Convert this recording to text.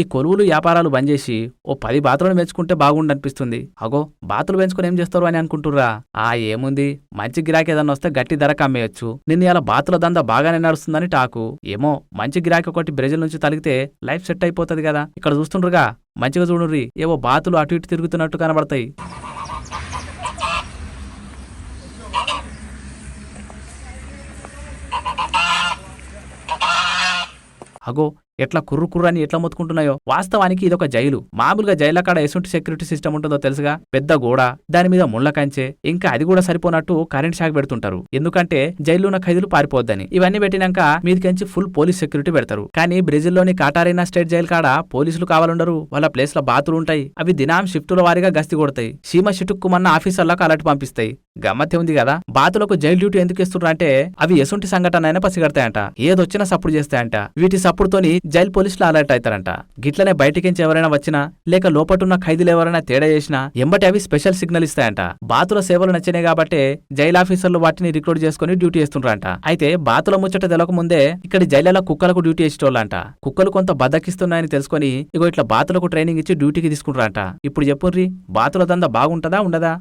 ఈ కొలువులు వ్యాపారాలు బంద్ చేసి ఓ 10 బాతులను పెంచుకుంటే బాగుండనిపిస్తుంది. అగో బాతులు పెంచుకుని ఏం చేస్తారు అని అనుకుంటుర్రా? ఏముంది, మంచి గిరాకీ ఏదన్నా వస్తే గట్టి ధరకు అమ్మేయచ్చు. నిన్న ఇలా బాతుల దందా బాగానే నడుస్తుందని టాకు. ఏమో మంచి గిరాకీ ఒకటి బ్రెజిల్ నుంచి తలిగితే లైఫ్ సెట్ అయిపోతుంది కదా. ఇక్కడ చూస్తుండ్రుగా, మంచిగా చూడుర్రి, ఏవో బాతులు అటు ఇటు తిరుగుతున్నట్టు కనబడతాయి. అగో ఎట్లా కుర్రని ఎట్లా మొత్తుకుంటున్నాయో. వాస్తవానికి ఇదొక జైలు. మామూలుగా జైల కాడ ఎసుంటి సెక్యూరిటీ సిస్టమ్ ఉంటుందో తెలుసుగా, పెద్ద గోడ, దాని మీద ముళ్ల కంచె, ఇంకా అది కూడా సరిపోనట్టు కరెంట్ షాక్ పెడుతుంటారు. ఎందుకంటే జైల్లో ఉన్న ఖైదీలు పారిపోద్దని. ఇవన్నీ పెట్టినాక మీదికెంచి ఫుల్ పోలీస్ సెక్యూరిటీ పెడతారు. కానీ బ్రెజిల్లోని కాటారీనా స్టేట్ జైలు కాడ పోలీసులు కావాలండరు. వాళ్ళ ప్లేస్ లో బాతులు ఉంటాయి. అవి దినాం షిఫ్టుల వారీగా గస్తీ కొడతాయి. సీమ షిటుక్కుమన్న ఆఫీసర్లకు అలర్ట్ పంపిస్తాయి. గమ్మత్తే ఉంది కదా. బాతులకు జైలు డ్యూటీ ఎందుకు ఇస్తున్నారంటే అవి ఎసుంటి సంఘటన అయినా పసిగడతాయంట. ఏదొచ్చినా సప్పుడు చేస్తాయంట. వీటి సప్పుడుతోని జైలు పోలీసులు అలర్ట్ అవుతారంట. గిట్లనే బయటికించి ఎవరైనా వచ్చినా లేక లోపటున్న ఖైదీలు ఎవరైనా తేడా చేసినా ఎంబటి అవి స్పెషల్ సిగ్నల్ ఇస్తాయంట. బాతుల సేవలు నచ్చినాయి కాబట్టి జైలు ఆఫీసర్లు వాటిని రిక్రూట్ చేసుకుని డ్యూటీ చేస్తుంటారంట. అయితే బాతుల ముచ్చట తెలక ముందే ఇక్కడి జైళ్లలో కుక్కలకు డ్యూటీ చేసేటోళ్ళంట. కుక్కలు కొంత బద్దకిస్తున్నాయని తెలుసుకొని ఇగో ఇట్లా బాతులకు ట్రైనింగ్ ఇచ్చి డ్యూటీకి తీసుకుంటారంట. ఇప్పుడు చెప్పుర్రి, బాతుల దందా బాగుంటదా ఉండదా?